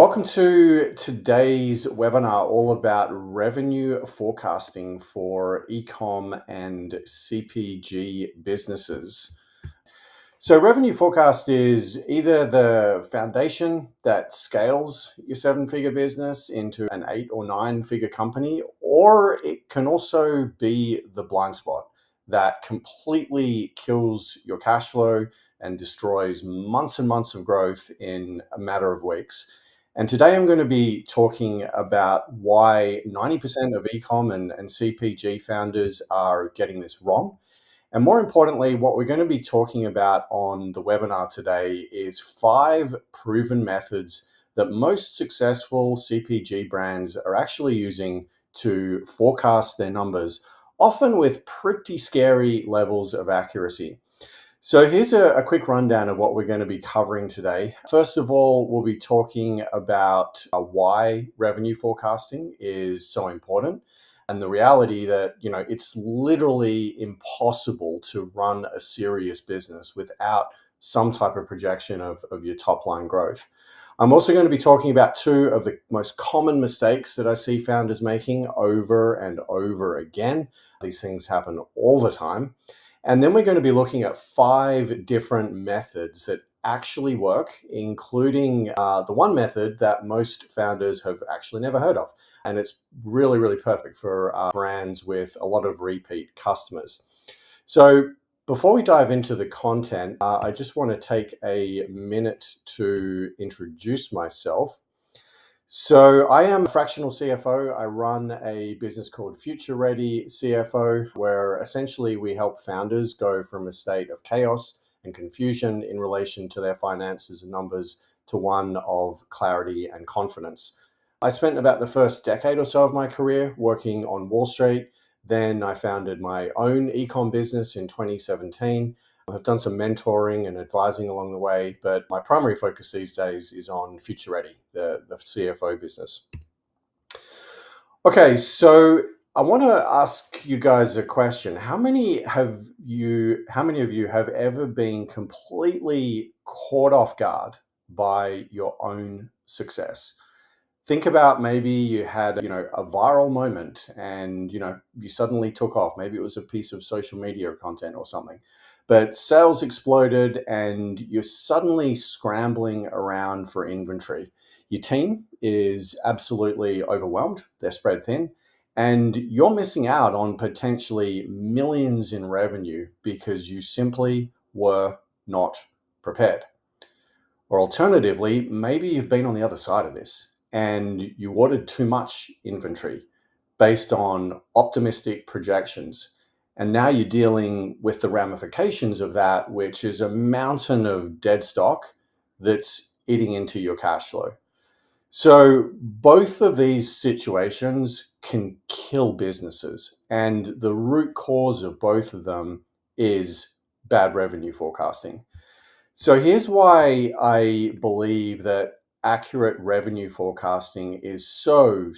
Welcome to today's webinar, all about revenue forecasting for ecom and CPG businesses. So revenue forecast is either the foundation that scales your seven-figure business into an 8 or 9-figure company, or it can also be the blind spot that completely kills your cash flow and destroys months and months of growth in a matter of weeks. And today I'm going to be talking about why 90% of ecom and CPG founders are getting this wrong. And more importantly, what we're going to be talking about on the webinar today is 5 proven methods that most successful CPG brands are actually using to forecast their numbers, often with pretty scary levels of accuracy. So here's a quick rundown of what we're going to be covering today. First of all, we'll be talking about why revenue forecasting is so important and the reality that, it's literally impossible to run a serious business without some type of projection of your top line growth. I'm also going to be talking about 2 of the most common mistakes that I see founders making over and over again. These things happen all the time. And then we're going to be looking at 5 different methods that actually work, including the one method that most founders have actually never heard of. And it's really, really perfect for brands with a lot of repeat customers. So before we dive into the content, I just want to take a minute to introduce myself. So I am a fractional CFO. I run a business called Future Ready CFO, where essentially we help founders go from a state of chaos and confusion in relation to their finances and numbers to one of clarity and confidence. I spent about the first decade or so of my career working on Wall Street. Then I founded my own ecom business in 2017. I've done some mentoring and advising along the way, but my primary focus these days is on Future Ready, the CFO business. Okay, so I want to ask you guys a question. How many of you have ever been completely caught off guard by your own success? Think about maybe you had, a viral moment and, you suddenly took off. Maybe it was a piece of social media content or something, but sales exploded and you're suddenly scrambling around for inventory. Your team is absolutely overwhelmed. They're spread thin and you're missing out on potentially millions in revenue because you simply were not prepared. Or alternatively, maybe you've been on the other side of this and you ordered too much inventory based on optimistic projections. And now you're dealing with the ramifications of that, which is a mountain of dead stock that's eating into your cash flow. So both of these situations can kill businesses. And the root cause of both of them is bad revenue forecasting. So here's why I believe that accurate revenue forecasting is so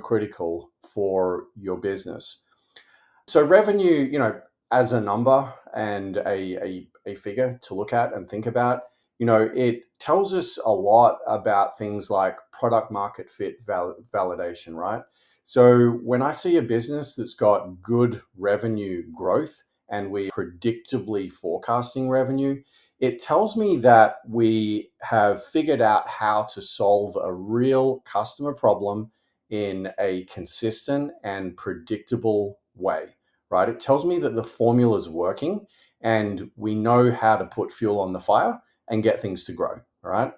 critical for your business. So revenue, as a number and a figure to look at and think about, it tells us a lot about things like product market fit validation, right? So when I see a business that's got good revenue growth and we predictably forecasting revenue, it tells me that we have figured out how to solve a real customer problem in a consistent and predictable way, right? It tells me that the formula is working and we know how to put fuel on the fire and get things to grow, right?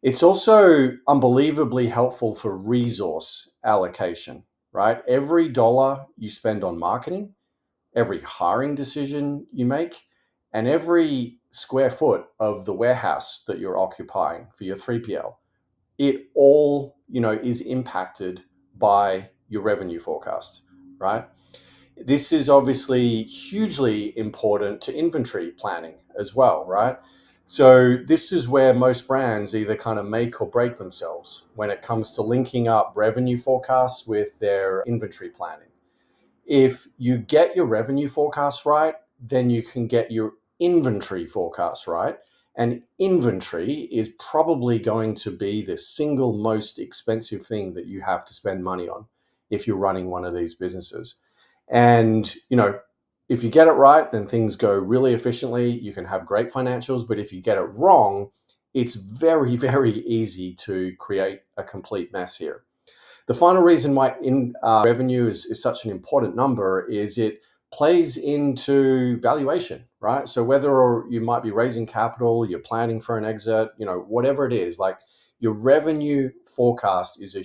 It's also unbelievably helpful for resource allocation, right? Every dollar you spend on marketing, every hiring decision you make, and every square foot of the warehouse that you're occupying for your 3PL, it all, is impacted by your revenue forecast, right? This is obviously hugely important to inventory planning as well, right? So this is where most brands either kind of make or break themselves when it comes to linking up revenue forecasts with their inventory planning. If you get your revenue forecast right, then you can get your inventory forecast right. And inventory is probably going to be the single most expensive thing that you have to spend money on if you're running one of these businesses. And, if you get it right, then things go really efficiently. You can have great financials, but if you get it wrong, it's very, very easy to create a complete mess here. The final reason why revenue is such an important number is it plays into valuation, right? So whether you might be raising capital, you're planning for an exit, whatever it is, like your revenue forecast is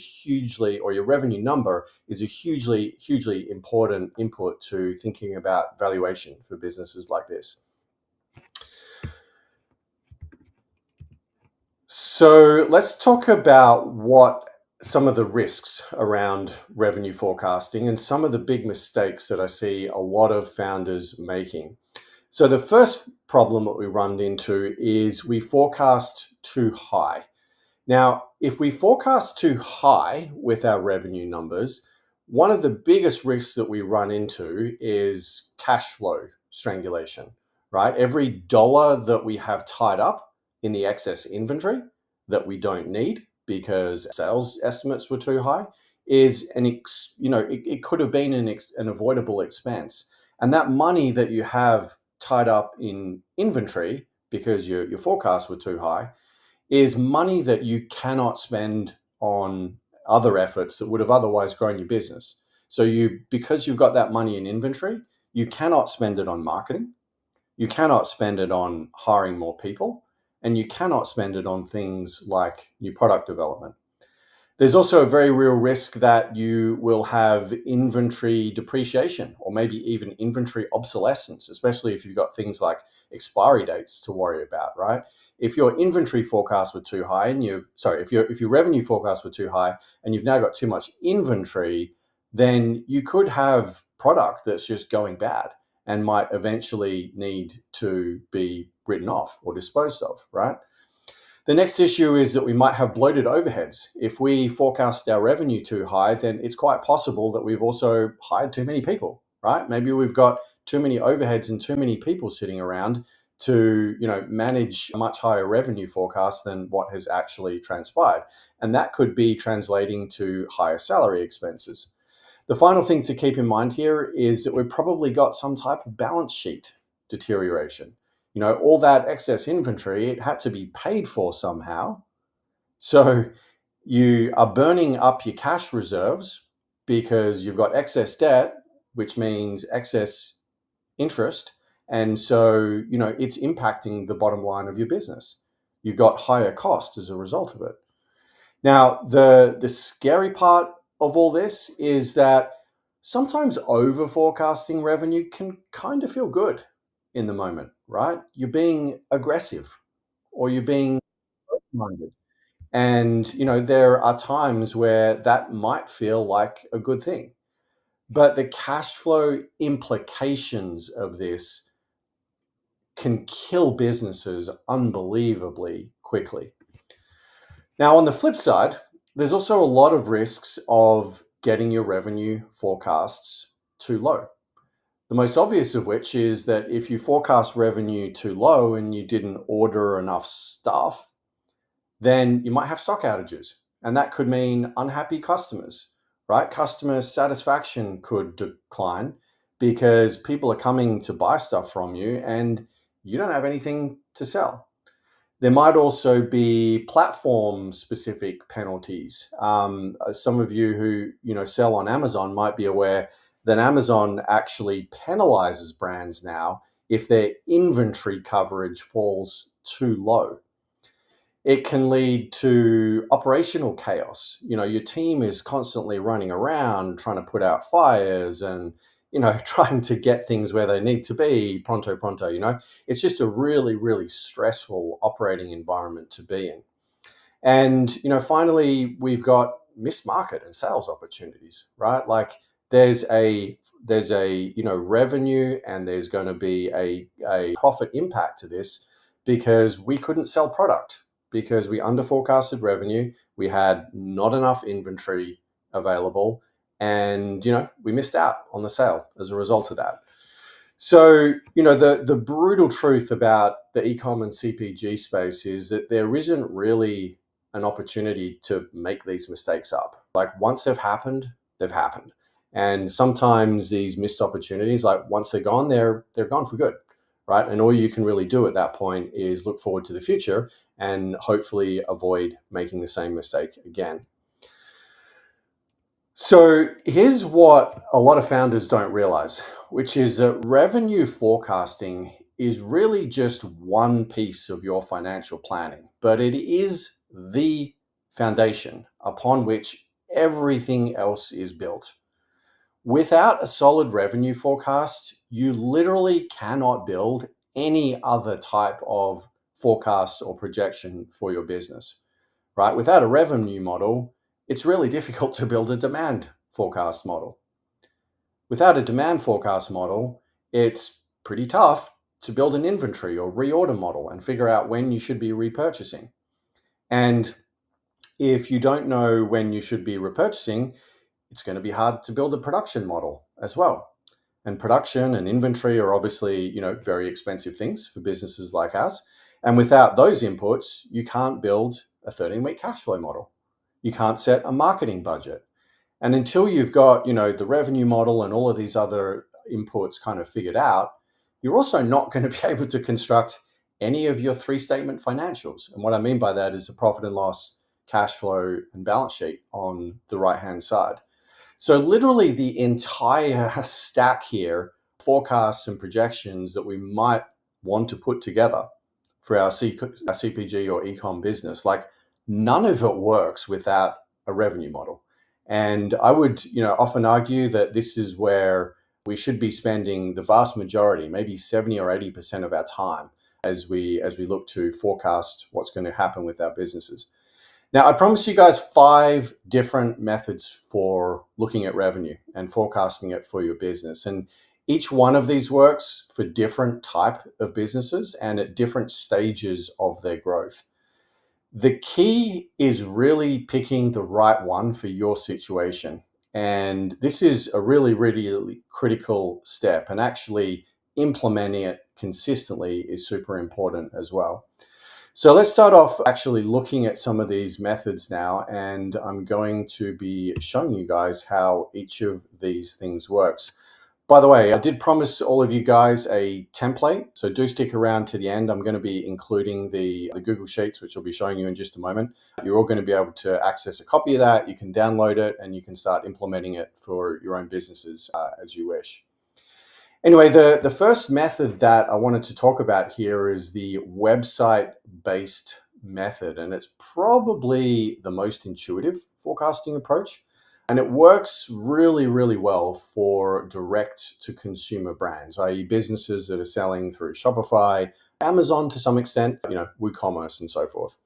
or your revenue number is a hugely, hugely important input to thinking about valuation for businesses like this. So let's talk about what some of the risks around revenue forecasting and some of the big mistakes that I see a lot of founders making. So the first problem that we run into is we forecast too high. Now, if we forecast too high with our revenue numbers, one of the biggest risks that we run into is cash flow strangulation, right? Every dollar that we have tied up in the excess inventory that we don't need because sales estimates were too high is it could have been an avoidable expense. And that money that you have tied up in inventory because your forecasts were too high is money that you cannot spend on other efforts that would have otherwise grown your business. So because you've got that money in inventory, you cannot spend it on marketing, you cannot spend it on hiring more people, and you cannot spend it on things like new product development. There's also a very real risk that you will have inventory depreciation or maybe even inventory obsolescence, especially if you've got things like expiry dates to worry about, right? If your inventory forecasts were too high if your revenue forecasts were too high and you've now got too much inventory, then you could have product that's just going bad and might eventually need to be written off or disposed of, right? The next issue is that we might have bloated overheads. If we forecast our revenue too high, then it's quite possible that we've also hired too many people, right? Maybe we've got too many overheads and too many people sitting around to, manage a much higher revenue forecast than what has actually transpired. And that could be translating to higher salary expenses. The final thing to keep in mind here is that we've probably got some type of balance sheet deterioration. All that excess inventory, it had to be paid for somehow. So you are burning up your cash reserves because you've got excess debt, which means excess interest. And so, it's impacting the bottom line of your business. You've got higher costs as a result of it. Now, the scary part of all this is that sometimes over forecasting revenue can kind of feel good in the moment, right? You're being aggressive or you're being minded. And, there are times where that might feel like a good thing. But the cash flow implications of this can kill businesses unbelievably quickly. Now, on the flip side, there's also a lot of risks of getting your revenue forecasts too low. The most obvious of which is that if you forecast revenue too low and you didn't order enough stuff, then you might have stock outages. And that could mean unhappy customers, right? Customer satisfaction could decline because people are coming to buy stuff from you and you don't have anything to sell. There might also be platform-specific penalties. Some of you who sell on Amazon might be aware that Amazon actually penalizes brands now if their inventory coverage falls too low. It can lead to operational chaos. Your team is constantly running around trying to put out fires and trying to get things where they need to be pronto. It's just a really, really stressful operating environment to be in. And finally, we've got missed market and sales opportunities, right? Like there's a revenue and there's going to be a profit impact to this because we couldn't sell product because we under forecasted revenue, we had not enough inventory available, and we missed out on the sale as a result of that. So, the brutal truth about the ecom and CPG space is that there isn't really an opportunity to make these mistakes up. Like once they've happened, they've happened. And sometimes these missed opportunities, like once they're gone, they're gone for good, right? And all you can really do at that point is look forward to the future and hopefully avoid making the same mistake again. So here's what a lot of founders don't realize, which is that revenue forecasting is really just one piece of your financial planning, but it is the foundation upon which everything else is built. Without a solid revenue forecast, you literally cannot build any other type of forecast or projection for your business, right? Without a revenue model, it's really difficult to build a demand forecast model. Without a demand forecast model, it's pretty tough to build an inventory or reorder model and figure out when you should be repurchasing. And if you don't know when you should be repurchasing, it's going to be hard to build a production model as well. And production and inventory are obviously, very expensive things for businesses like ours. And without those inputs, you can't build a 13-week cash flow model. You can't set a marketing budget. And until you've got, the revenue model and all of these other inputs kind of figured out, you're also not going to be able to construct any of your three-statement financials. And what I mean by that is the profit and loss, cash flow, and balance sheet on the right-hand side. So literally the entire stack here, forecasts and projections that we might want to put together for our CPG or ecom business, like none of it works without a revenue model. And I would, often argue that this is where we should be spending the vast majority, maybe 70 or 80% of our time as we look to forecast what's going to happen with our businesses. Now, I promised you guys 5 different methods for looking at revenue and forecasting it for your business. And each one of these works for different type of businesses and at different stages of their growth. The key is really picking the right one for your situation. And this is a really, really critical step, and actually implementing it consistently is super important as well. So let's start off actually looking at some of these methods now, and I'm going to be showing you guys how each of these things works. By the way, I did promise all of you guys a template, so do stick around to the end. I'm going to be including the Google Sheets, which I'll be showing you in just a moment. You're all going to be able to access a copy of that. You can download it and you can start implementing it for your own businesses as you wish. Anyway, the first method that I wanted to talk about here is the website-based method, and it's probably the most intuitive forecasting approach. And it works really, really well for direct-to-consumer brands, i.e. businesses that are selling through Shopify, Amazon to some extent, WooCommerce and so forth.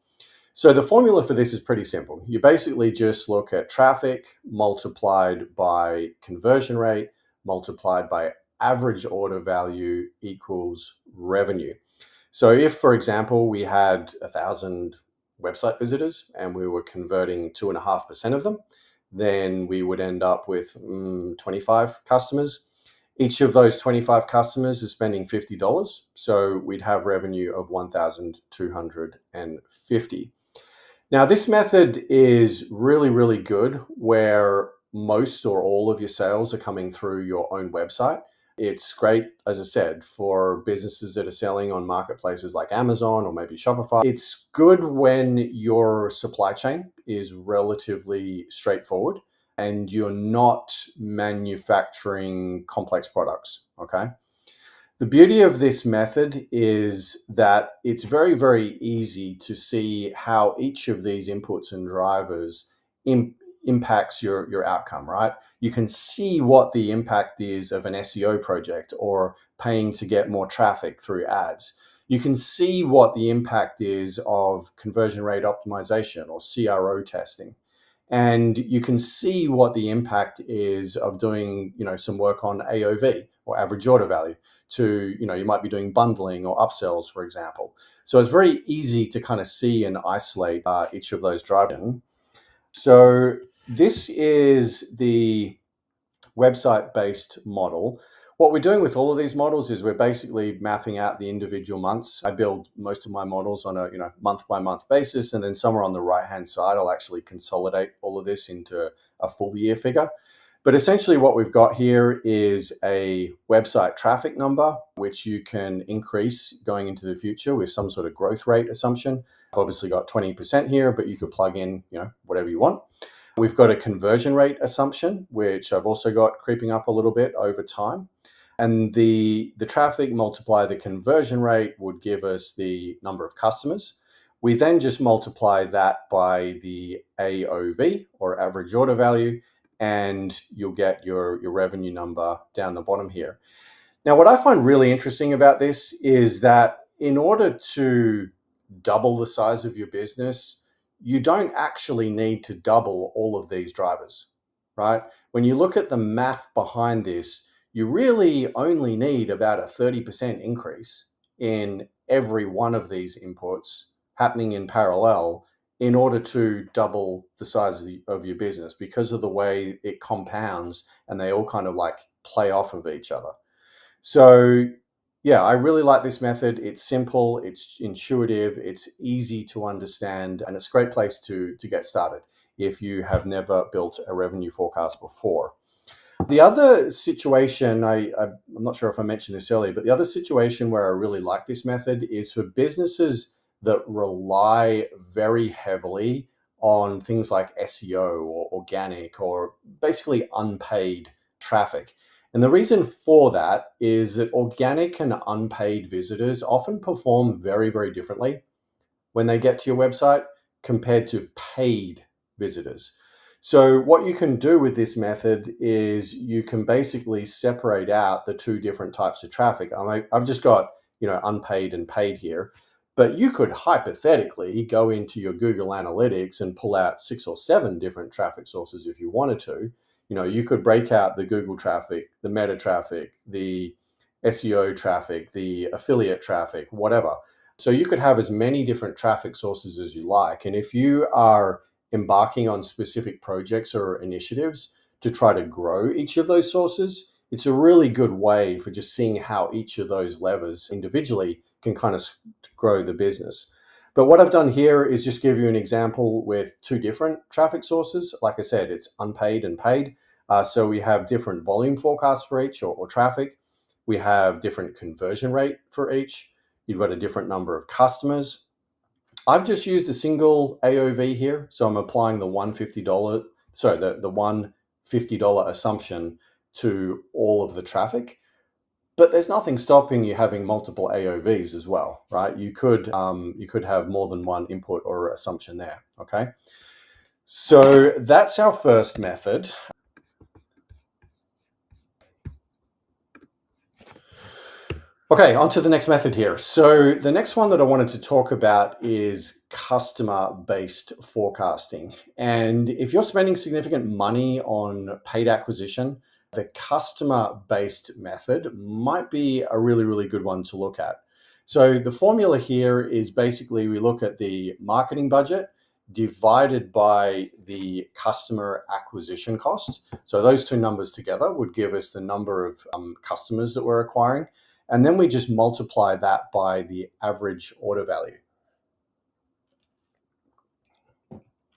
So the formula for this is pretty simple. You basically just look at traffic multiplied by conversion rate multiplied by average order value equals revenue. So if, for example, we had 1,000 website visitors and we were converting 2.5% of them, then we would end up with 25 customers. Each of those 25 customers is spending $50. So we'd have revenue of $1,250. Now, this method is really, really good where most or all of your sales are coming through your own website. It's great, as I said, for businesses that are selling on marketplaces like Amazon or maybe Shopify. It's good when your supply chain is relatively straightforward and you're not manufacturing complex products, okay? The beauty of this method is that it's very, very easy to see how each of these inputs and drivers impacts your outcome, right? You can see what the impact is of an SEO project or paying to get more traffic through ads. You can see what the impact is of conversion rate optimization or CRO testing. And you can see what the impact is of doing, some work on AOV or average order value to, you might be doing bundling or upsells, for example. So it's very easy to kind of see and isolate each of those drivers. So this is the website-based model. What we're doing with all of these models is we're basically mapping out the individual months. I build most of my models on a month by month basis, and then somewhere on the right hand side, I'll actually consolidate all of this into a full year figure. But essentially what we've got here is a website traffic number, which you can increase going into the future with some sort of growth rate assumption. I've obviously got 20% here, but you could plug in, whatever you want. We've got a conversion rate assumption, which I've also got creeping up a little bit over time. And the traffic multiply the conversion rate would give us the number of customers. We then just multiply that by the AOV, or average order value, and you'll get your revenue number down the bottom here. Now, what I find really interesting about this is that in order to double the size of your business, you don't actually need to double all of these drivers, right? When you look at the math behind this, you really only need about a 30% increase in every one of these inputs happening in parallel in order to double the size of your business, because of the way it compounds and they all kind of like play off of each other. So yeah, I really like this method. It's simple, it's intuitive, it's easy to understand, and it's a great place to get started if you have never built a revenue forecast before. The other situation, I'm not sure if I mentioned this earlier, but the other situation where I really like this method is for businesses that rely very heavily on things like SEO or organic or basically unpaid traffic. And the reason for that is that organic and unpaid visitors often perform very, very differently when they get to your website compared to paid visitors. So what you can do with this method is you can basically separate out the two different types of traffic. I've just got, unpaid and paid here, but you could hypothetically go into your Google Analytics and pull out 6 or 7 different traffic sources if you wanted to. You could break out the Google traffic, the meta traffic, the SEO traffic, the affiliate traffic, whatever. So you could have as many different traffic sources as you like. And if you are embarking on specific projects or initiatives to try to grow each of those sources, it's a really good way for just seeing how each of those levers individually can kind of grow the business. But what I've done here is just give you an example with 2 different traffic sources. Like I said, it's unpaid and paid. So we have different volume forecasts for each, or traffic. We have different conversion rate for each. You've got a different number of customers. I've just used a single AOV here. So I'm applying the $150, the $150 assumption to all of the traffic. But there's nothing stopping you having multiple AOVs as well, right? You could have more than one input or assumption there, okay? So that's our first method. Okay, on to the next method here. So the next one that I wanted to talk about is customer-based forecasting. And if you're spending significant money on paid acquisition, the customer-based method might be a really, really good one to look at. So the formula here is basically we look at the marketing budget divided by the customer acquisition cost. So those two numbers together would give us the number of customers that we're acquiring. And then we just multiply that by the average order value.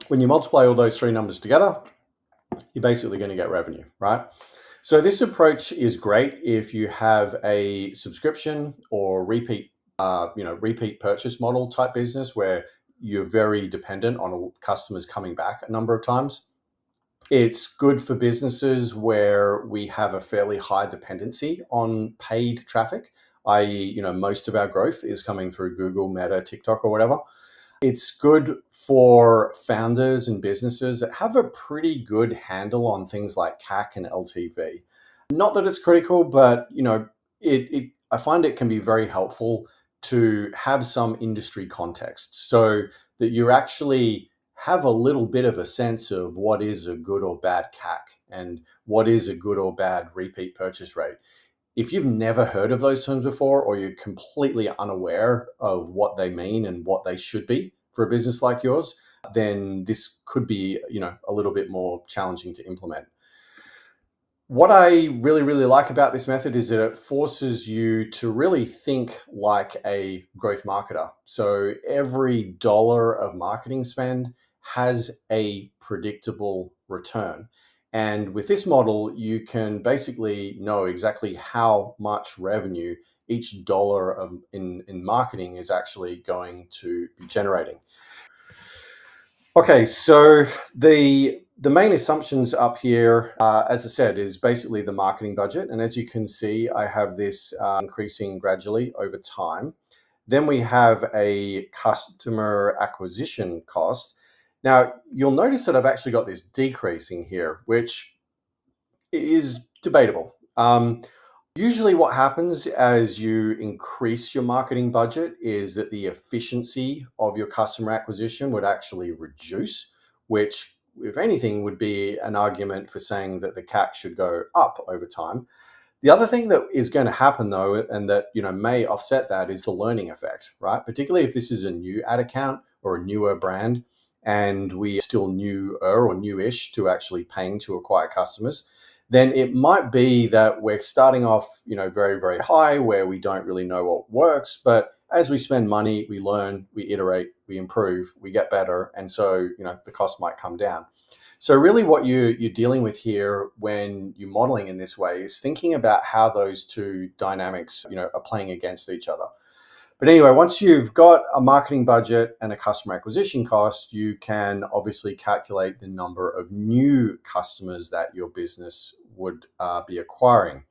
When you multiply all those 3 numbers together, you're basically going to get revenue, right? So this approach is great if you have a subscription or repeat purchase model type business where you're very dependent on customers coming back a number of times. It's good for businesses where we have a fairly high dependency on paid traffic, i.e., most of our growth is coming through Google, Meta, TikTok, or whatever. It's good for founders and businesses that have a pretty good handle on things like CAC and LTV. Not that it's critical, but I find it can be very helpful to have some industry context so that you actually have a little bit of a sense of what is a good or bad CAC and what is a good or bad repeat purchase rate. If you've never heard of those terms before, or you're completely unaware of what they mean and what they should be for a business like yours, then this could be, a little bit more challenging to implement. What I really, really like about this method is that it forces you to really think like a growth marketer. So every dollar of marketing spend has a predictable return. And with this model, you can basically know exactly how much revenue each dollar in marketing is actually going to be generating. Okay, so the main assumptions up here, as I said, is basically the marketing budget, and as you can see, I have this increasing gradually over time. Then we have a customer acquisition cost. Now you'll notice that I've actually got this decreasing here, which is debatable. Usually, what happens as you increase your marketing budget is that the efficiency of your customer acquisition would actually reduce, which, if anything, would be an argument for saying that the CAC should go up over time. The other thing that is going to happen though, and that may offset that, is the learning effect, right? Particularly if this is a new ad account or a newer brand, and we are still newer or newish to actually paying to acquire customers, then it might be that we're starting off, very, very high, where we don't really know what works. But as we spend money, we learn, we iterate, we improve, we get better, and so the cost might come down. So really what you're dealing with here when you're modeling in this way is thinking about how those two dynamics, are playing against each other. But anyway, once you've got a marketing budget and a customer acquisition cost, you can obviously calculate the number of new customers that your business would be acquiring.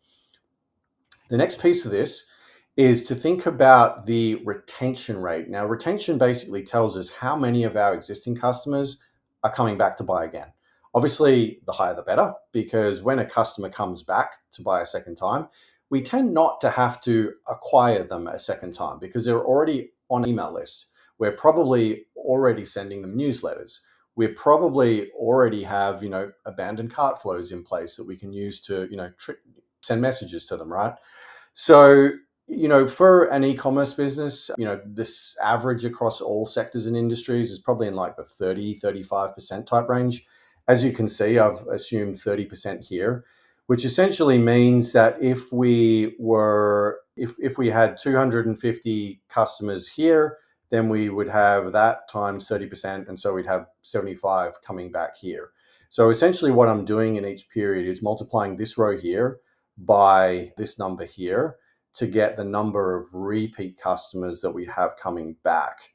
The next piece of this is to think about the retention rate. Now, retention basically tells us how many of our existing customers are coming back to buy again. Obviously, the higher the better, because when a customer comes back to buy a second time, we tend not to have to acquire them a second time because they're already on an email list. We're probably already sending them newsletters. We probably already have, abandoned cart flows in place that we can use to, send messages to them, right? So, for an e-commerce business, this average across all sectors and industries is probably in like the 30-35% type range. As you can see, I've assumed 30% here, which essentially means that if we had 250 customers here, then we would have that times 30%, and so we'd have 75 coming back here. So essentially what I'm doing in each period is multiplying this row here by this number here to get the number of repeat customers that we have coming back.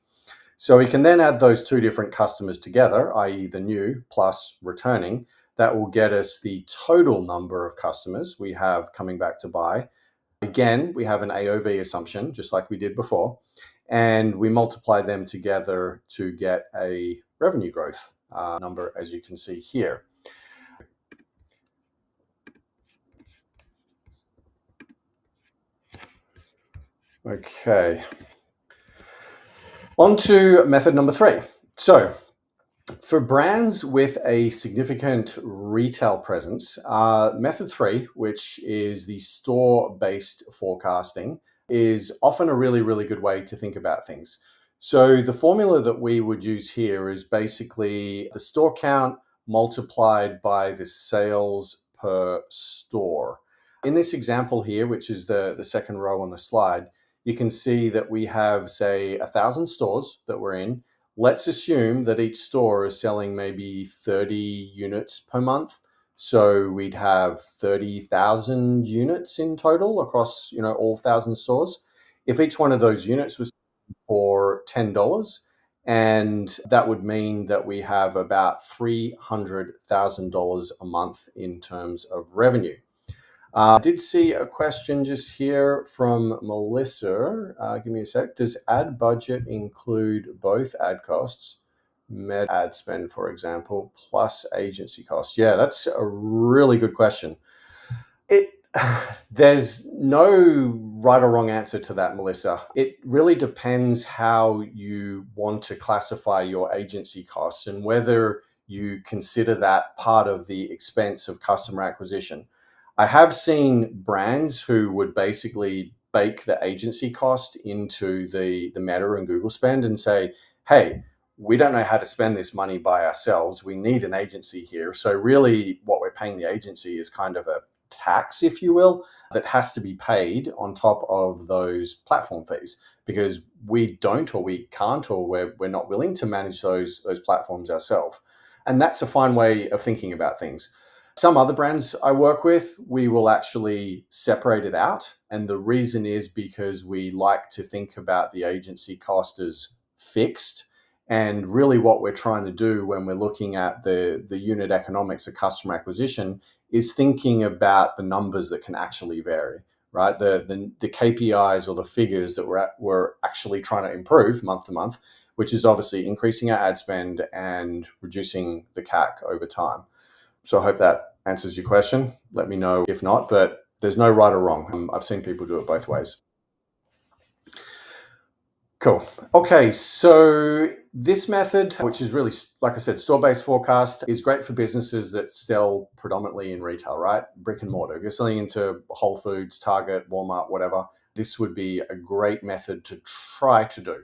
So we can then add those two different customers together, i.e. the new plus returning. That will get us the total number of customers we have coming back to buy. Again, we have an AOV assumption, just like we did before, and we multiply them together to get a revenue growth number, as you can see here. Okay. On to method number 3. So, for brands with a significant retail presence, method 3, which is the store-based forecasting, is often a really, really good way to think about things. So the formula that we would use here is basically the store count multiplied by the sales per store. In this example here, which is the second row on the slide, you can see that we have, say, 1,000 stores that we're in. Let's assume that each store is selling maybe 30 units per month. So we'd have 30,000 units in total across, all 1,000 stores. If each one of those units was for $10, and that would mean that we have about $300,000 a month in terms of revenue. I did see a question just here from Melissa. Give me a sec. Does ad budget include both ad costs, ad spend, for example, plus agency costs? Yeah, that's a really good question. There's no right or wrong answer to that, Melissa. It really depends how you want to classify your agency costs and whether you consider that part of the expense of customer acquisition. I have seen brands who would basically bake the agency cost into the Meta and Google spend and say, hey, we don't know how to spend this money by ourselves. We need an agency here. So really what we're paying the agency is kind of a tax, if you will, that has to be paid on top of those platform fees, because we don't, or we can't, or we're not willing to manage those platforms ourselves. And that's a fine way of thinking about things. Some other brands I work with, we will actually separate it out. And the reason is because we like to think about the agency cost as fixed. And really, what we're trying to do when we're looking at the unit economics of customer acquisition is thinking about the numbers that can actually vary, right? The KPIs or the figures that we're actually trying to improve month to month, which is obviously increasing our ad spend and reducing the CAC over time. So I hope that answers your question. Let me know if not, but there's no right or wrong. I've seen people do it both ways. Cool. Okay, so this method, which is really, like I said, store-based forecast, is great for businesses that sell predominantly in retail, right? Brick and mortar. If you're selling into Whole Foods, Target, Walmart, whatever, this would be a great method to try to do.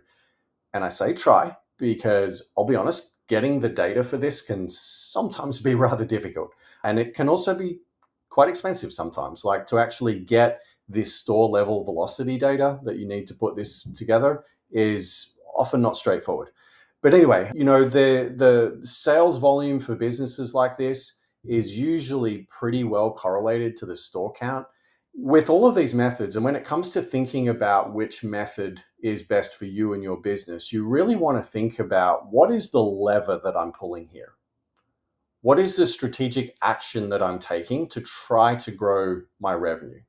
And I say try because I'll be honest, getting the data for this can sometimes be rather difficult. And it can also be quite expensive sometimes. Like, to actually get this store level velocity data that you need to put this together is often not straightforward. But anyway, the sales volume for businesses like this is usually pretty well correlated to the store count. With all of these methods, and when it comes to thinking about which method is best for you and your business, you really want to think about, what is the lever that I'm pulling here? What is the strategic action that I'm taking to try to grow my revenue?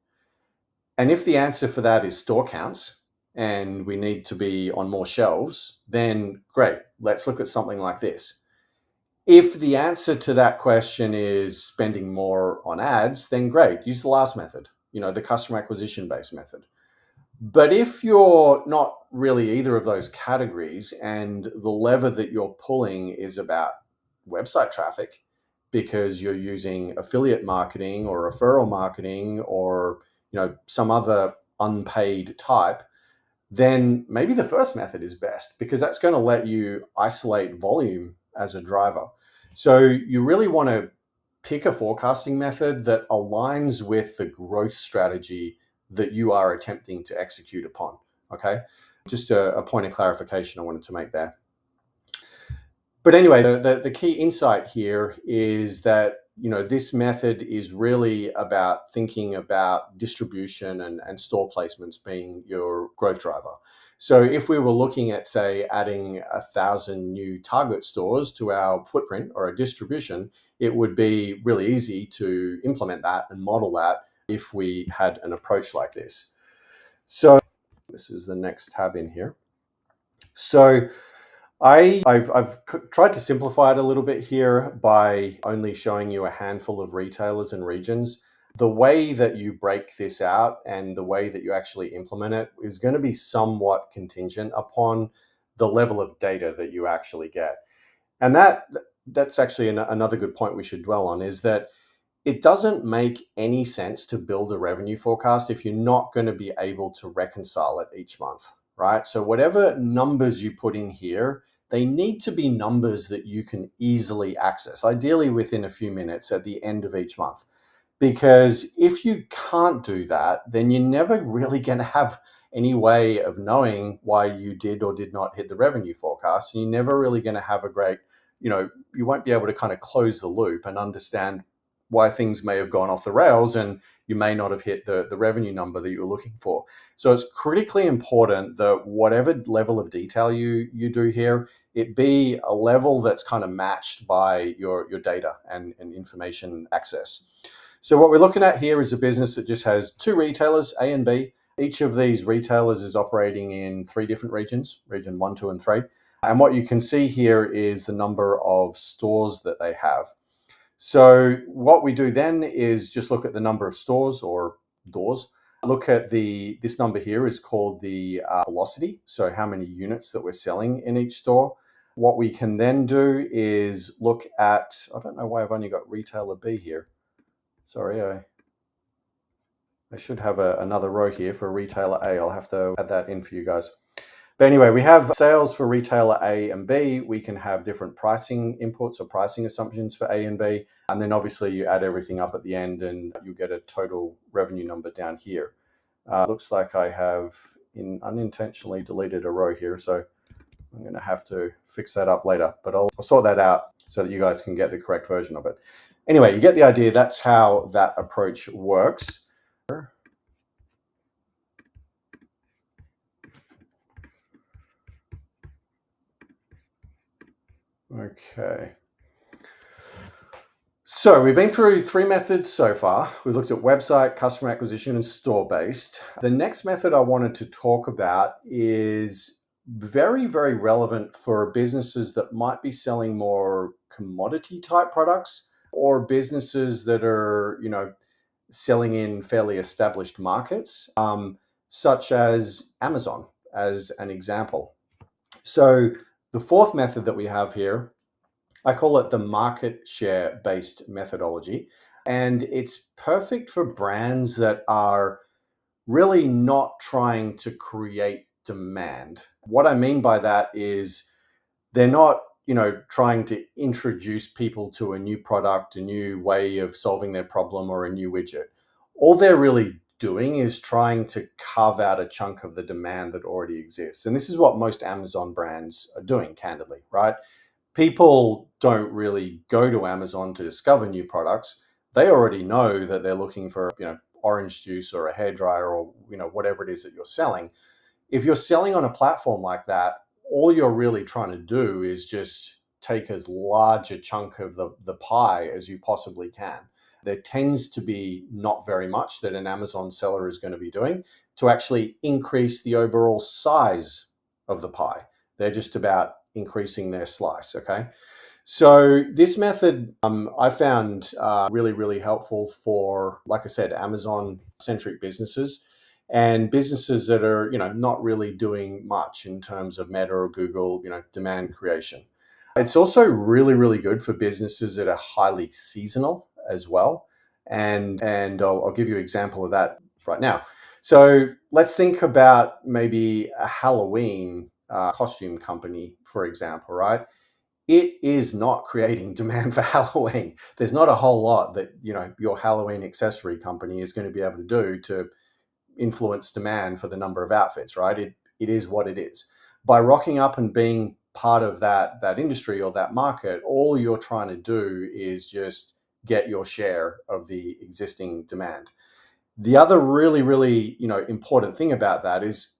And if the answer for that is store counts and we need to be on more shelves, then great, let's look at something like this. If the answer to that question is spending more on ads, then great, use the last method, the customer acquisition based method. But if you're not really either of those categories and the lever that you're pulling is about website traffic because you're using affiliate marketing or referral marketing or some other unpaid type, then maybe the first method is best, because that's going to let you isolate volume as a driver. So you really want to pick a forecasting method that aligns with the growth strategy that you are attempting to execute upon. Okay. Just a point of clarification I wanted to make there. But anyway, the key insight here is that this method is really about thinking about distribution and store placements being your growth driver. So if we were looking at, say, adding 1,000 new Target stores to our footprint or a distribution, it would be really easy to implement that and model that if we had an approach like this. So this is the next tab in here. So I've tried to simplify it a little bit here by only showing you a handful of retailers and regions. The way that you break this out and the way that you actually implement it is going to be somewhat contingent upon the level of data that you actually get. And that's actually another good point we should dwell on, is that it doesn't make any sense to build a revenue forecast if you're not going to be able to reconcile it each month, right? So whatever numbers you put in here, they need to be numbers that you can easily access, ideally within a few minutes at the end of each month. Because if you can't do that, then you're never really going to have any way of knowing why you did or did not hit the revenue forecast. And you're never really going to have a great, you won't be able to kind of close the loop and understand why things may have gone off the rails and you may not have hit the revenue number that you were looking for. So it's critically important that whatever level of detail you do here, it be a level that's kind of matched by your data and information access. So what we're looking at here is a business that just has two retailers, A and B. Each of these retailers is operating in 3 different regions, region 1, 2, and 3. And what you can see here is the number of stores that they have. So what we do then is just look at the number of stores or doors. Look at this number here is called the velocity. So how many units that we're selling in each store. What we can then do is look at, I don't know why I've only got retailer B here. Sorry, I should have another row here for retailer A. I'll have to add that in for you guys. But anyway, we have sales for retailer A and B. We can have different pricing inputs or pricing assumptions for A and B. And then obviously you add everything up at the end and you get a total revenue number down here. Looks like I have unintentionally deleted a row here. So I'm going to have to fix that up later, but I'll sort that out so that you guys can get the correct version of it. Anyway, you get the idea. That's how that approach works. Okay. So we've been through 3 methods so far. We've looked at website, customer acquisition, and store-based. The next method I wanted to talk about is very, very relevant for businesses that might be selling more commodity type products or businesses that are, selling in fairly established markets, such as Amazon, as an example. So the fourth method that we have here, I call it the market share based methodology. And it's perfect for brands that are really not trying to create demand. What I mean by that is they're not, trying to introduce people to a new product, a new way of solving their problem, or a new widget. All they're really doing is trying to carve out a chunk of the demand that already exists. And this is what most Amazon brands are doing, candidly, right? People don't really go to Amazon to discover new products. They already know that they're looking for, orange juice or a hairdryer or, whatever it is that you're selling. If you're selling on a platform like that, all you're really trying to do is just take as large a chunk of the pie as you possibly can. There tends to be not very much that an Amazon seller is going to be doing to actually increase the overall size of the pie. They're just about increasing their slice, okay? So this method I found really, really helpful for, like I said, Amazon-centric businesses and businesses that are, not really doing much in terms of Meta or Google, demand creation. It's also really, really good for businesses that are highly seasonal as well. And I'll give you an example of that right now. So let's think about maybe a Halloween costume company, for example, right? It is not creating demand for Halloween. There's not a whole lot that, your Halloween accessory company is going to be able to do to influence demand for the number of outfits, right? It is what it is. By rocking up and being part of that industry or that market, all you're trying to do is just get your share of the existing demand. The other really, really, important thing about that is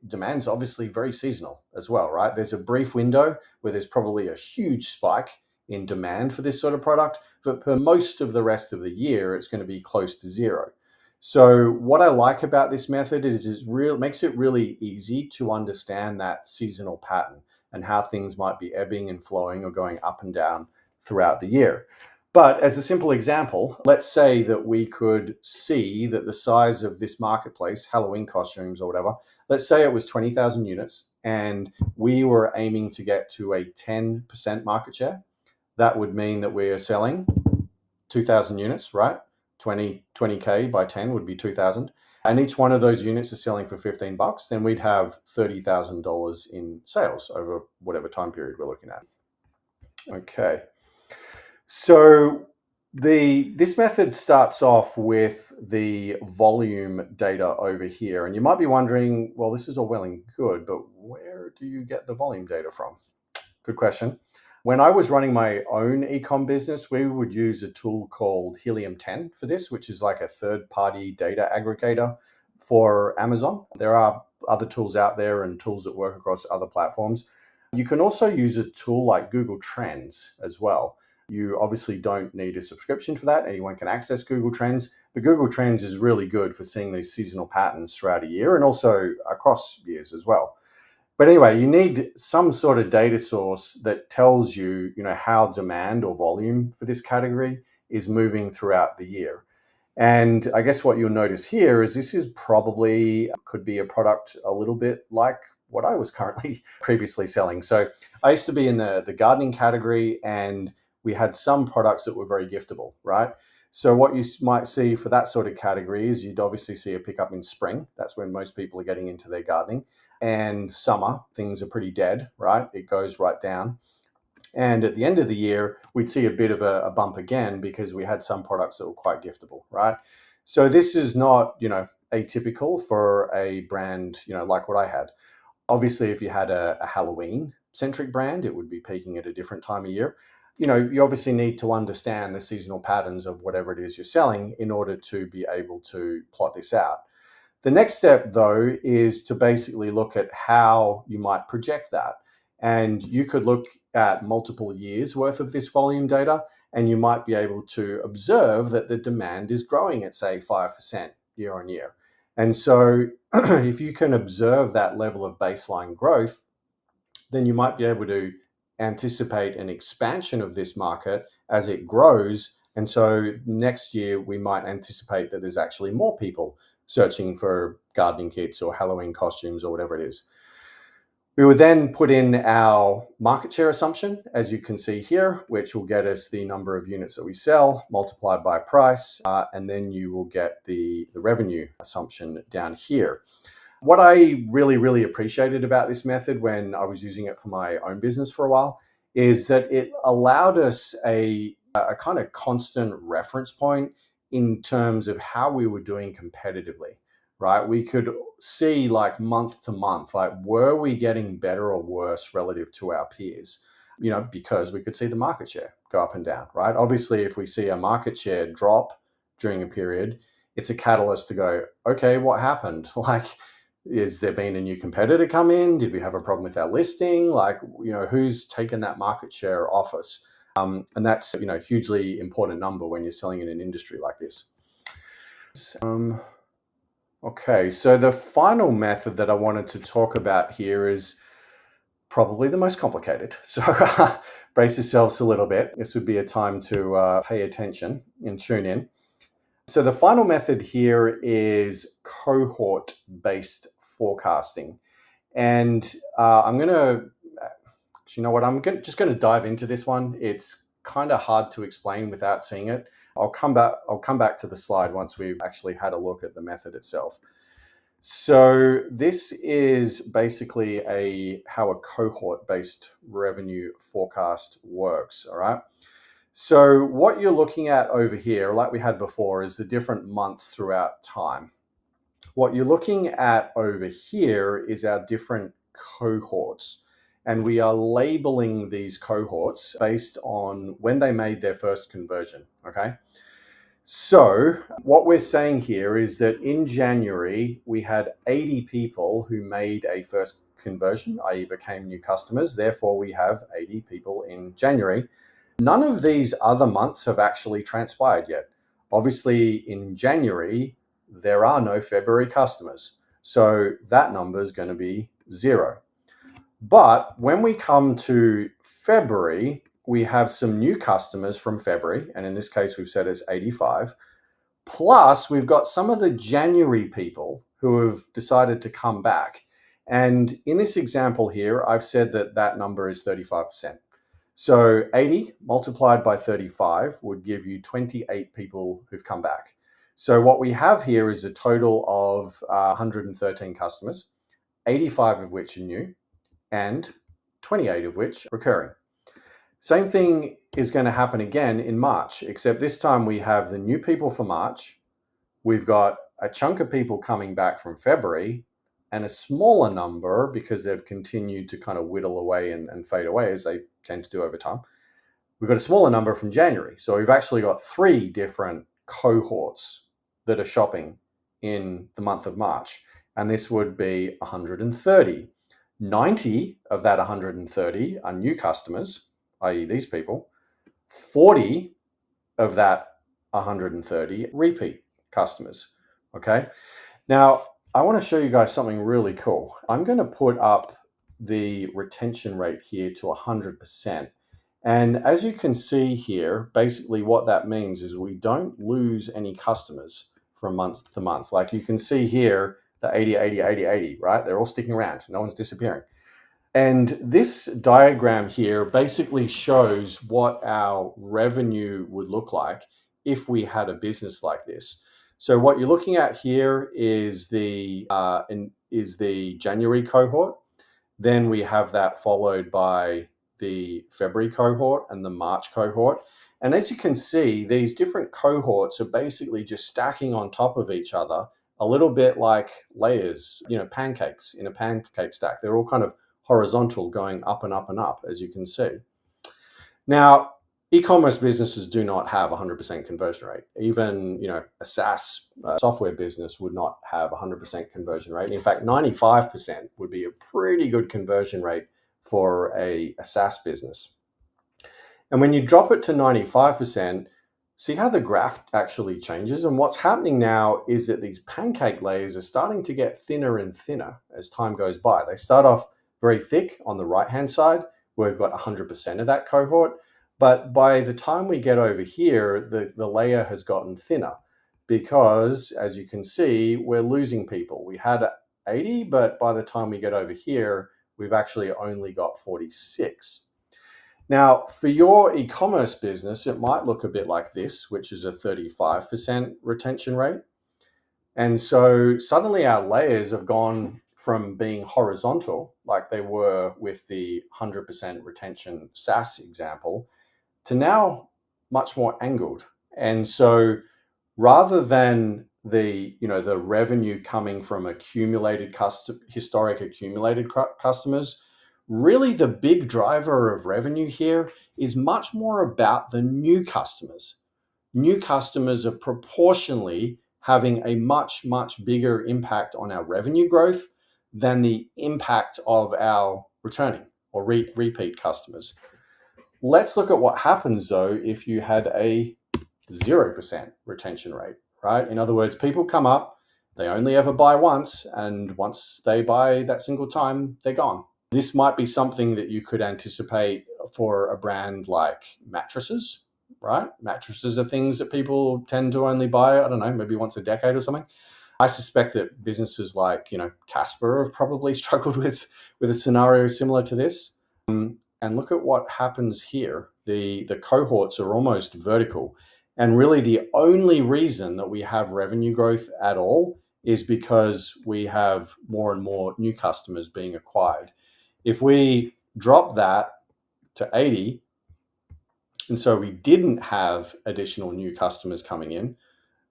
demand's obviously very seasonal as well, right? There's a brief window where there's probably a huge spike in demand for this sort of product, but for most of the rest of the year, it's going to be close to zero. So what I like about this method is it makes it really easy to understand that seasonal pattern and how things might be ebbing and flowing or going up and down throughout the year. But as a simple example, let's say that we could see that the size of this marketplace, Halloween costumes or whatever, let's say it was 20,000 units and we were aiming to get to a 10% market share. That would mean that we are selling 2,000 units, right? 20K by 10 would be 2,000. And each one of those units is selling for $15, then we'd have $30,000 in sales over whatever time period we're looking at. Okay. So this method starts off with the volume data over here. And you might be wondering, well, this is all well and good, but where do you get the volume data from? Good question. When I was running my own ecom business, we would use a tool called Helium 10 for this, which is like a third-party data aggregator for Amazon. There are other tools out there and tools that work across other platforms. You can also use a tool like Google Trends as well. You obviously don't need a subscription for that. Anyone can access Google Trends, but Google Trends is really good for seeing these seasonal patterns throughout a year and also across years as well. But anyway, you need some sort of data source that tells you, how demand or volume for this category is moving throughout the year. And I guess what you'll notice here is this is probably could be a product a little bit like what I was currently previously selling. So I used to be in the gardening category and we had some products that were very giftable, right? So what you might see for that sort of category is you'd obviously see a pickup in spring. That's when most people are getting into their gardening. And summer, things are pretty dead, right? It goes right down. And at the end of the year, we'd see a bit of a bump again because we had some products that were quite giftable, right? So this is not, atypical for a brand, like what I had. Obviously, if you had a Halloween centric brand, it would be peaking at a different time of year. You obviously need to understand the seasonal patterns of whatever it is you're selling in order to be able to plot this out. The next step, though, is to basically look at how you might project that. And you could look at multiple years worth of this volume data, and you might be able to observe that the demand is growing at, say, 5% year on year. And so if you can observe that level of baseline growth, then you might be able to anticipate an expansion of this market as it grows. And so next year, we might anticipate that there's actually more people searching for gardening kits or Halloween costumes or whatever it is. We would then put in our market share assumption, as you can see here, which will get us the number of units that we sell multiplied by price, and then you will get the revenue assumption down here. What I really, really appreciated about this method when I was using it for my own business for a while is that it allowed us a kind of constant reference point in terms of how we were doing competitively, right? We could see like month to month, like were we getting better or worse relative to our peers? Because we could see the market share go up and down, right? Obviously, if we see a market share drop during a period, it's a catalyst to go, okay, what happened? Like, is there been a new competitor come in? Did we have a problem with our listing? Like, who's taken that market share off us? And that's, a hugely important number when you're selling in an industry like this. Okay, so the final method that I wanted to talk about here is probably the most complicated. So brace yourselves a little bit. This would be a time to pay attention and tune in. So the final method here is cohort-based forecasting. And I'm going to, just going to dive into this one. It's kind of hard to explain without seeing it. I'll come back to the slide once we've actually had a look at the method itself. So this is basically how a cohort-based revenue forecast works, all right? So what you're looking at over here, like we had before, is the different months throughout time. What you're looking at over here is our different cohorts. And we are labeling these cohorts based on when they made their first conversion, okay? So what we're saying here is that in January, we had 80 people who made a first conversion, i.e. became new customers. Therefore, we have 80 people in January. None of these other months have actually transpired yet. Obviously, in January, there are no February customers. So that number is going to be 0. But when we come to February, we have some new customers from February. And in this case, we've said it's 85. Plus, we've got some of the January people who have decided to come back. And in this example here, I've said that number is 35%. So 80 multiplied by 35 would give you 28 people who've come back. So what we have here is a total of 113 customers, 85 of which are new and 28 of which are recurring. Same thing is going to happen again in March, except this time we have the new people for March. We've got a chunk of people coming back from February and a smaller number because they've continued to kind of whittle away and fade away as they tend to do over time. We've got a smaller number from January. So we've actually got 3 different cohorts that are shopping in the month of March. And this would be 130. 90 of that 130 are new customers, i.e. these people. 40 of that 130 repeat customers, okay? Now, I want to show you guys something really cool. I'm going to put up the retention rate here to 100%. And as you can see here, basically what that means is we don't lose any customers from month to month. Like you can see here, the 80, 80, 80, 80, right? They're all sticking around. No one's disappearing. And this diagram here basically shows what our revenue would look like if we had a business like this. So what you're looking at here is the January cohort. Then we have that followed by the February cohort and the March cohort. And as you can see, these different cohorts are basically just stacking on top of each other, a little bit like layers, pancakes in a pancake stack. They're all kind of horizontal, going up and up and up, as you can see. Now, e-commerce businesses do not have 100% conversion rate. Even, a SaaS software business would not have 100% conversion rate. In fact, 95% would be a pretty good conversion rate for a SaaS business. And when you drop it to 95%, see how the graph actually changes? And what's happening now is that these pancake layers are starting to get thinner and thinner as time goes by. They start off very thick on the right-hand side, where we've got 100% of that cohort. But by the time we get over here, the layer has gotten thinner because, as you can see, we're losing people. We had 80, but by the time we get over here, we've actually only got 46. Now, for your e-commerce business, it might look a bit like this, which is a 35% retention rate. And so suddenly our layers have gone from being horizontal, like they were with the 100% retention SaaS example, to now much more angled. And so rather than the revenue coming from historic accumulated customers, really the big driver of revenue here is much more about the new customers. New customers are proportionally having a much, much bigger impact on our revenue growth than the impact of our returning or repeat customers. Let's look at what happens though if you had a 0% retention rate, right? In other words, people come up, they only ever buy once, and once they buy that single time, they're gone. This might be something that you could anticipate for a brand like mattresses, right? Mattresses are things that people tend to only buy, I don't know, maybe once a decade or something. I suspect that businesses like, Casper have probably struggled with a scenario similar to this. And look at what happens here. The cohorts are almost vertical. And really the only reason that we have revenue growth at all is because we have more and more new customers being acquired. If we drop that to 80, and so we didn't have additional new customers coming in,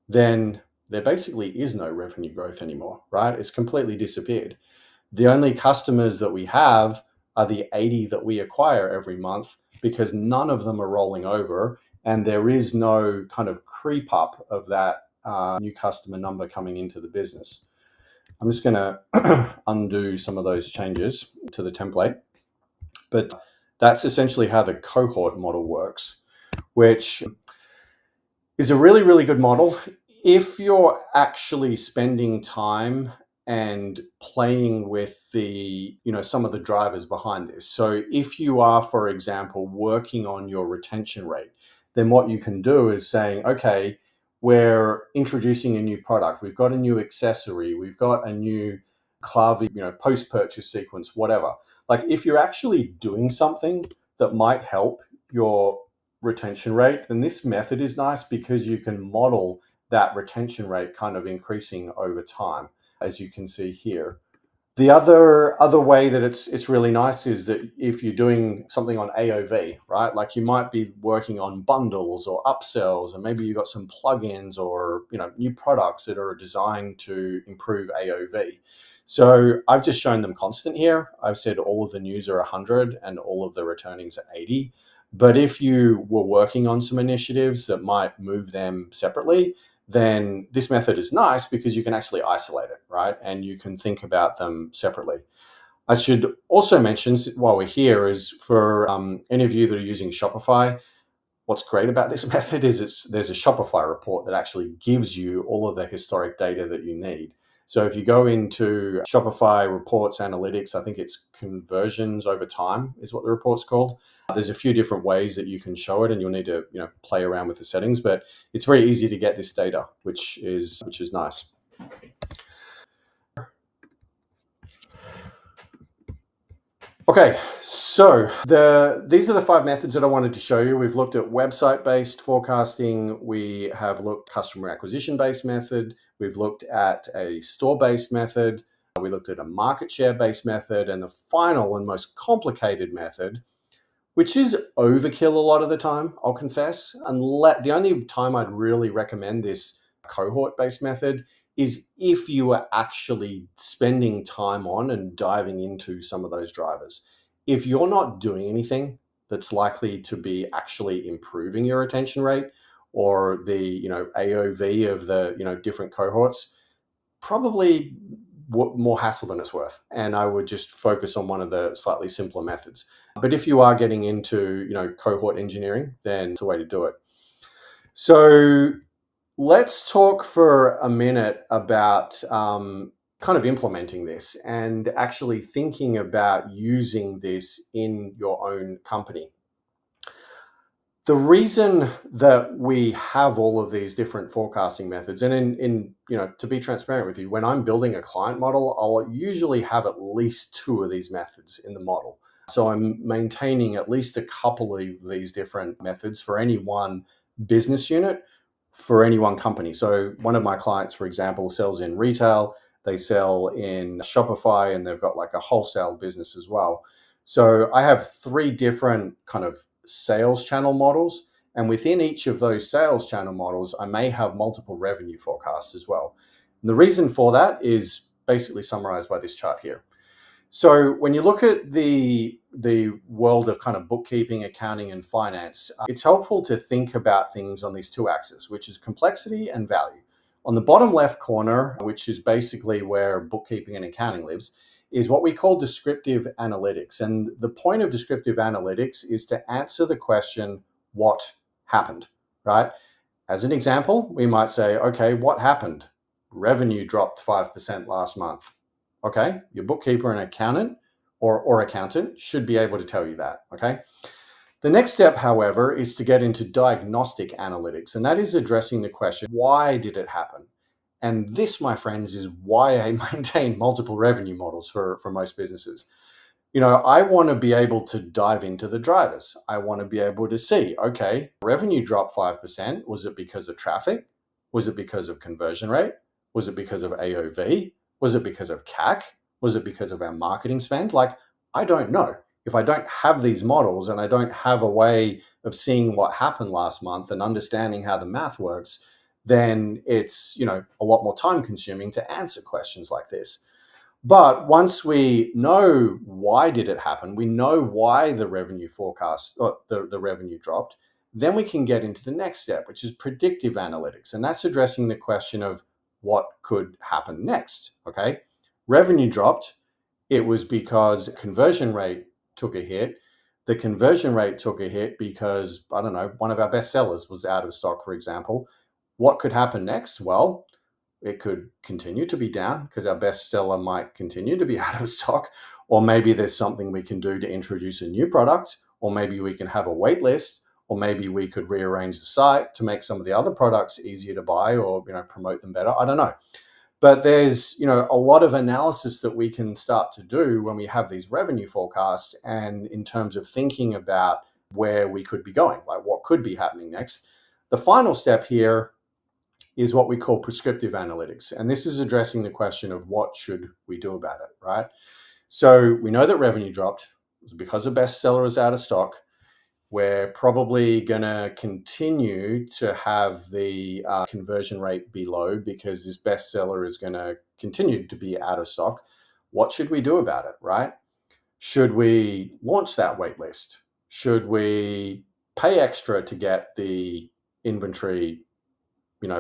then there basically is no revenue growth anymore, right? It's completely disappeared. The only customers that we have are the 80 that we acquire every month, because none of them are rolling over, and there is no kind of creep up of that new customer number coming into the business. I'm just going to undo some of those changes to the template, but that's essentially how the cohort model works, which is a really, really good model if you're actually spending time and playing with the, some of the drivers behind this. So if you are, for example, working on your retention rate, then what you can do is saying, okay, we're introducing a new product, we've got a new accessory, we've got a new clave, post-purchase sequence, whatever. Like if you're actually doing something that might help your retention rate, then this method is nice because you can model that retention rate kind of increasing over time, as you can see here. The other way that it's really nice is that if you're doing something on AOV, right? Like you might be working on bundles or upsells, and maybe you've got some plugins or new products that are designed to improve AOV. So I've just shown them constant here. I've said all of the news are 100 and all of the returnings are 80. But if you were working on some initiatives that might move them separately, then this method is nice because you can actually isolate it, right? And you can think about them separately. I should also mention, while we're here, is for any of you that are using Shopify, what's great about this method is there's a Shopify report that actually gives you all of the historic data that you need. So if you go into Shopify reports analytics, I think it's conversions over time is what the report's called. There's a few different ways that you can show it, and you'll need to play around with the settings, but it's very easy to get this data, which is nice. Okay, so these are the 5 methods that I wanted to show you. We've looked at website-based forecasting. We have looked at customer acquisition-based method. We've looked at a store-based method. We looked at a market share-based method, and the final and most complicated method, which is overkill a lot of the time, I'll confess. The only time I'd really recommend this cohort-based method is if you are actually spending time on and diving into some of those drivers. If you're not doing anything that's likely to be actually improving your retention rate or the AOV of the different cohorts, probably more hassle than it's worth. And I would just focus on one of the slightly simpler methods. But if you are getting into cohort engineering, then it's the way to do it. So let's talk for a minute about kind of implementing this and actually thinking about using this in your own company. The reason that we have all of these different forecasting methods, and in to be transparent with you, when I'm building a client model, I'll usually have at least 2 of these methods in the model. So I'm maintaining at least a couple of these different methods for any one business unit, for any one company. So one of my clients, for example, sells in retail, they sell in Shopify, and they've got like a wholesale business as well. So I have 3 different kind of sales channel models. And within each of those sales channel models, I may have multiple revenue forecasts as well. And the reason for that is basically summarized by this chart here. So when you look at the world of kind of bookkeeping, accounting, and finance, it's helpful to think about things on these 2 axes, which is complexity and value. On the bottom left corner, which is basically where bookkeeping and accounting lives, is what we call descriptive analytics. And the point of descriptive analytics is to answer the question, what happened, right? As an example, we might say, okay, what happened? Revenue dropped 5% last month. Okay, your bookkeeper and accountant or accountant should be able to tell you that, okay? The next step, however, is to get into diagnostic analytics, and that is addressing the question, why did it happen? And this, my friends, is why I maintain multiple revenue models for most businesses. I want to be able to dive into the drivers. I want to be able to see, okay, revenue dropped 5%. Was it because of traffic? Was it because of conversion rate? Was it because of AOV? Was it because of CAC? Was it because of our marketing spend? Like, I don't know. If I don't have these models and I don't have a way of seeing what happened last month and understanding how the math works, then it's, a lot more time consuming to answer questions like this. But once we know why did it happen, we know why the revenue forecast or the revenue dropped, then we can get into the next step, which is predictive analytics. And that's addressing the question of what could happen next. Okay. Revenue dropped. It was because conversion rate took a hit. The conversion rate took a hit because, I don't know, one of our best sellers was out of stock, for example. What could happen next? Well, it could continue to be down because our best seller might continue to be out of stock, or maybe there's something we can do to introduce a new product, or maybe we can have a wait list, or maybe we could rearrange the site to make some of the other products easier to buy or promote them better. I don't know. But there's a lot of analysis that we can start to do when we have these revenue forecasts, and in terms of thinking about where we could be going, like what could be happening next. The final step here is what we call prescriptive analytics. And this is addressing the question of what should we do about it, right? So we know that revenue dropped. It was because a bestseller is out of stock. We're probably going to continue to have the conversion rate be low because this bestseller is going to continue to be out of stock. What should we do about it, right? Should we launch that wait list? Should we pay extra to get the inventory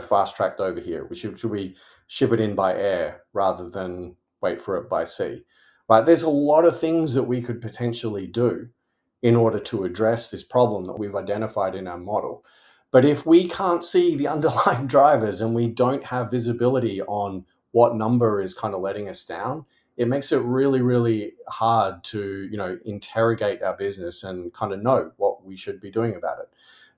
fast tracked over here? Should we ship it in by air rather than wait for it by sea? Right? There's a lot of things that we could potentially do in order to address this problem that we've identified in our model. But if we can't see the underlying drivers and we don't have visibility on what number is kind of letting us down, it makes it really, really hard to, interrogate our business and kind of know what we should be doing about it.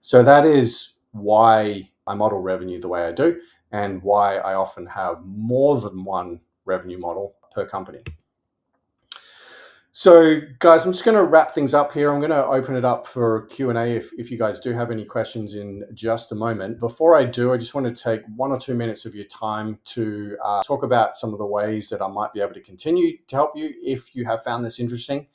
So that is why I model revenue the way I do, and why I often have more than one revenue model per company. So, guys, I'm just going to wrap things up here. I'm going to open it up for Q&A if you guys do have any questions in just a moment. Before I do, I just want to take 1 or 2 minutes of your time to talk about some of the ways that I might be able to continue to help you if you have found this interesting.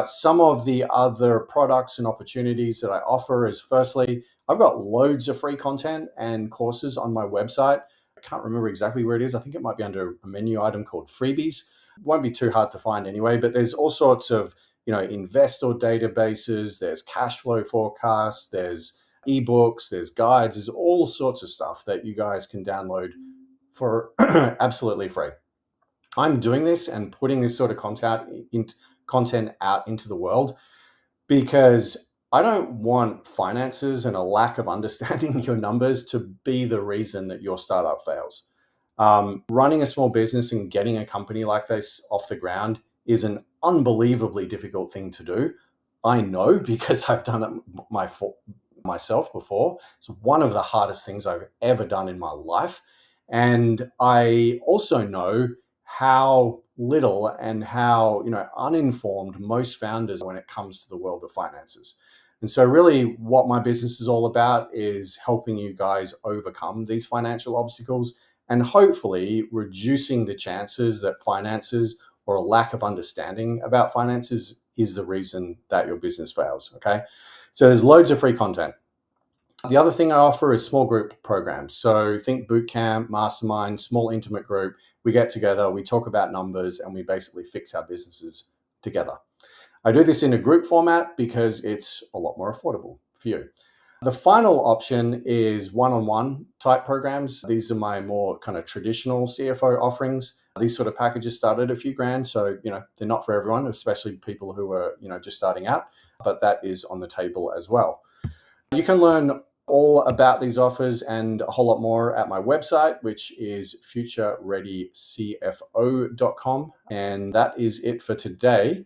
Some of the other products and opportunities that I offer is, firstly, I've got loads of free content and courses on my website. I can't remember exactly where it is. I think it might be under a menu item called freebies. Won't be too hard to find anyway, but there's all sorts of, investor databases, there's cash flow forecasts, there's ebooks, there's guides, there's all sorts of stuff that you guys can download for absolutely free. I'm doing this and putting this sort of content out into the world because I don't want finances and a lack of understanding your numbers to be the reason that your startup fails. Running a small business and getting a company like this off the ground is an unbelievably difficult thing to do. I know because I've done it myself before. It's one of the hardest things I've ever done in my life. And I also know how little and how uninformed most founders are when it comes to the world of finances. And so really what my business is all about is helping you guys overcome these financial obstacles and hopefully reducing the chances that finances or a lack of understanding about finances is the reason that your business fails. Okay. So there's loads of free content. The other thing I offer is small group programs. So think bootcamp, mastermind, small intimate group. We get together, we talk about numbers, and we basically fix our businesses together. I do this in a group format because it's a lot more affordable for you. The final option is one-on-one type programs. These are my more kind of traditional CFO offerings. These sort of packages start at a few grand. So, they're not for everyone, especially people who are, just starting out, but that is on the table as well. You can learn all about these offers and a whole lot more at my website, which is futurereadycfo.com. And that is it for today.